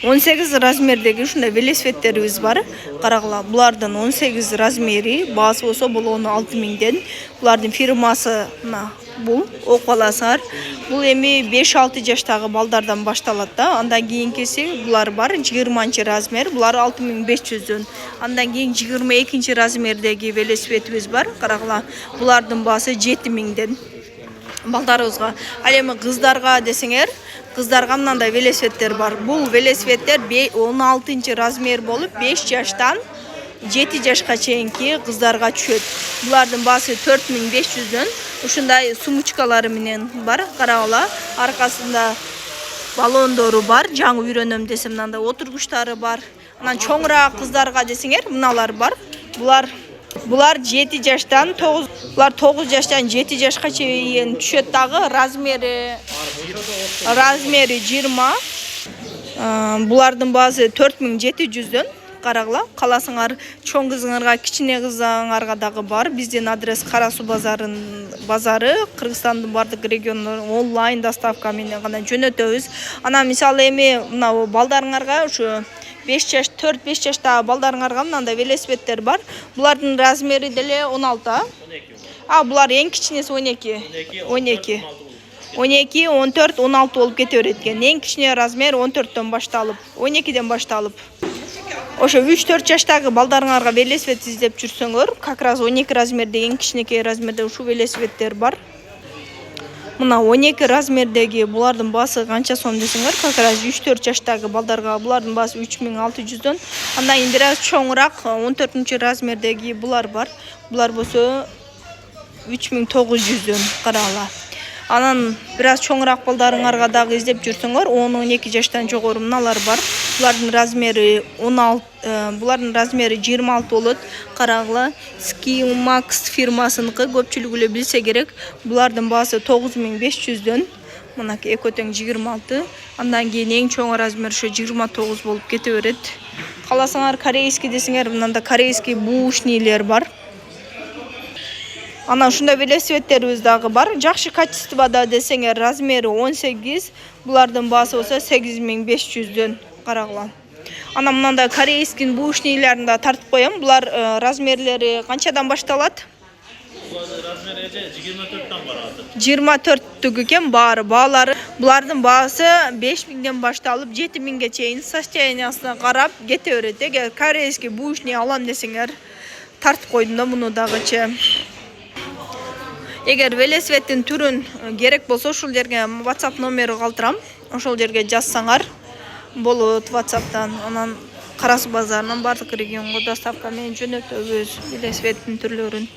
18 размердеги ушундай велосипедтерибиз бар. Карагыла, булардын 18 размери, баасы болсо бул 16.000ден. Булардын фирмасы бул, окуп аласыңар. Бул эми 5-6 жаштагы балдардан башталат да. Андан кийинкиси булар бар, 20 размер, булар 6500дөн. Андан кийин 22 размердеги велосипедибиз бар. Карагыла, булардын баасы 7000ден. Балдарыбызга. Ал эми кыздарга десеңер, кыздарга мындай велосипедтер бар. Бул велосипедтер 16 размер болуп 5 жаштан 7 жашка чейинки кыздарга түшөт. Булардын баасы 4500дөн. Ушундай сумочкалары менен бар. Карагыла, аркасында баллондору бар. Жаңы үйрөнөм десем мындай отургучтары бар. Анан чоңураак кыздарга десеңер, мыналар бар. Булар 7 жаштан 9 жаштан 7 жашка чейин түшөт дагы. Размери 20. Булардын баасы 4700дөн. Карагыла, каласыңар чоң кызыңарга, кичине кызыңарга дагы бар. Биздин адрес Кара Суу базары, Кыргызстандын бардык региондорун онлайн доставка менен гана жөнөтөбүз. Анан мисалы эми мына балдарыңарга ушу 4-5 жаштагы балдарыңарга мындай велосипедтер бар. Булардын размери деле 16. Булар эң кичинеси 12, 14, 16 болуп кете берет экен. Эң кичине размер 14дөн башталып, 12ден башталып. Ошо 3-4 жаштагы балдарыңарга велосипед издеп жүрсөңөр, как раз 12 размерде, эң кичинекей размерде ушу велосипедтер бар. Мына 12 размердеги булардын баасы канча сом десеңер, как раз 3-4 жаштагы балдарга булардын баасы 3600дөн. Андан кийин бир аз чоңураак 14 размердеги булар бар. Булар болсо 3900дөн. Карагыла. Анан бир аз чоңураак балдарыңарга дагы издеп жүрсөңөр, 10-12 жаштан жогору мыналар бар. Булардын размери 26 болот. Карагыла, Ski Max фирмасыныкы, көпчүлүк эле билсе керек. Булардын баасы 9500дөн. Мынакей экотең 26. Андан кийин эң чоң размер ошо 29 болуп кете берет. Каласаңар корейский десеңер, мында корейский бушнийлер бар. Ана ушундай велосипедтерибиз дагы бар. Жакшы качествода десеңер, размери 18, булардын баасы болсо 8500дөн. Карагыла. Ана мындай корейский бушнийлерин да тартып коем. Булар размерлери канчадан башталат? Размери 24дөн барат. 24 экен баалары. Булардын баасы 5000ден башталып 7000ге чейин состояниясына карап кете берет. Эгер корейский бушни алам десеңер, тартып койдум да муну дагычы. Эгер велосипедтин түрүн керек болсо, ушул жерге WhatsApp номери калтырам. Ошол жерге жазсаңар болот WhatsApp'тан. Анан Кара Суу базарынан бардык регионго доставка менен жөнөтөбүз велосипедтин түрлөрүн.